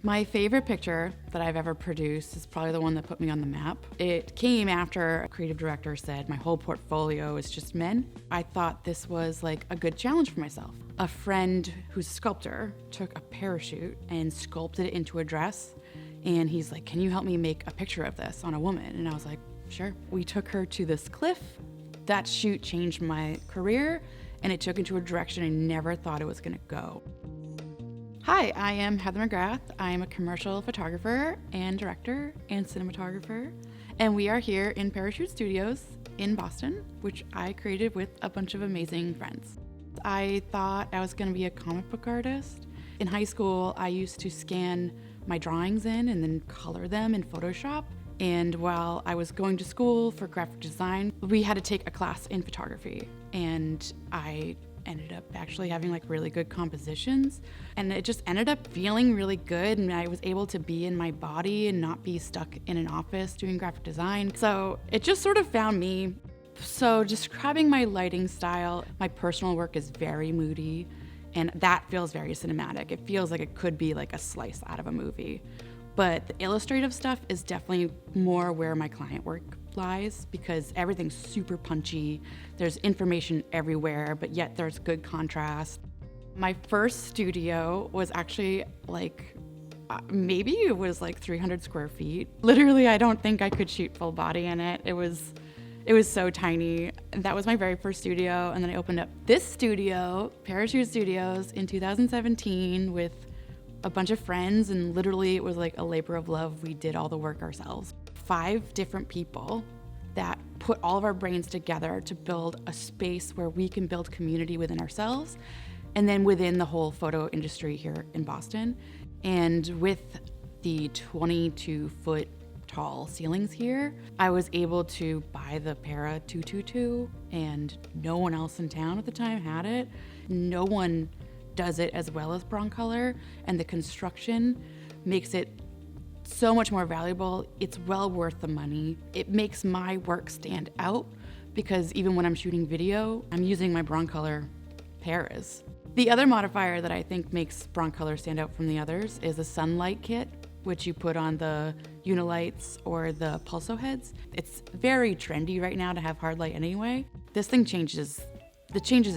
My favorite picture that I've ever produced is probably the one that put me on the map. It came after a creative director said my whole portfolio is just men. I thought this was like a good challenge for myself. A friend who's a sculptor took a parachute and sculpted it into a dress. And he's like, can you help me make a picture of this on a woman? And I was like, sure. We took her to this cliff. That shoot changed my career and it took into a direction I never thought it was gonna go. Hi, I am Heather McGrath. I am a commercial photographer and director and cinematographer. And we are here in Parachute Studios in Boston, which I created with a bunch of amazing friends. I thought I was gonna be a comic book artist. In high school, I used to scan my drawings in and then color them in Photoshop. And while I was going to school for graphic design, we had to take a class in photography. And I ended up actually having like really good compositions. And it just ended up feeling really good. And I was able to be in my body and not be stuck in an office doing graphic design. So it just sort of found me. So describing my lighting style, my personal work is very moody. And that feels very cinematic. It feels like it could be like a slice out of a movie. But the illustrative stuff is definitely more where my client work lies because everything's super punchy. There's information everywhere, but yet there's good contrast. My first studio was actually like, maybe it was like 300 square feet. Literally, I don't think I could shoot full body in it. It was so tiny. That was my very first studio. And then I opened up this studio, Parachute Studios, in 2017 with a bunch of friends. And literally it was like a labor of love. We did all the work ourselves. 5 different people that put all of our brains together to build a space where we can build community within ourselves and then within the whole photo industry here in Boston. And with the 22-foot tall ceilings here, I was able to buy the Para 222 and no one else in town at the time had it. No one does it as well as Broncolor, and the construction makes it so much more valuable. It's well worth the money. It makes my work stand out because even when I'm shooting video, I'm using my Broncolor Paras. The other modifier that I think makes Broncolor stand out from the others is a sunlight kit, which you put on the Unilights or the Pulso heads. It's very trendy right now to have hard light anyway. This thing changes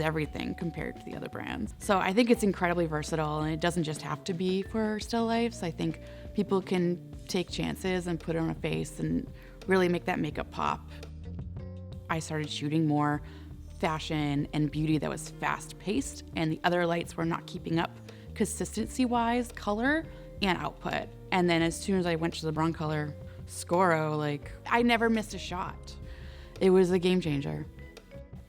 everything compared to the other brands. So I think it's incredibly versatile and it doesn't just have to be for still lifes. I think people can take chances and put it on a face and really make that makeup pop. I started shooting more fashion and beauty that was fast-paced and the other lights were not keeping up consistency-wise, color and output. And then as soon as I went to the Broncolor Scoro, like I never missed a shot. It was a game changer.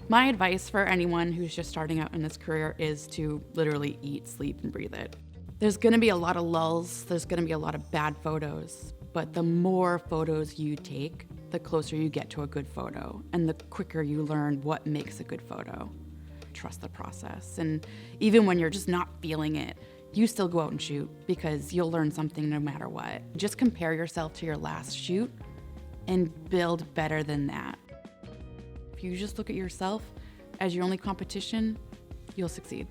My advice for anyone who's just starting out in this career is to literally eat, sleep, and breathe it. There's gonna be a lot of lulls, there's gonna be a lot of bad photos, but the more photos you take, the closer you get to a good photo, and the quicker you learn what makes a good photo. Trust the process, and even when you're just not feeling it, you still go out and shoot because you'll learn something no matter what. Just compare yourself to your last shoot and build better than that. If you just look at yourself as your only competition, you'll succeed.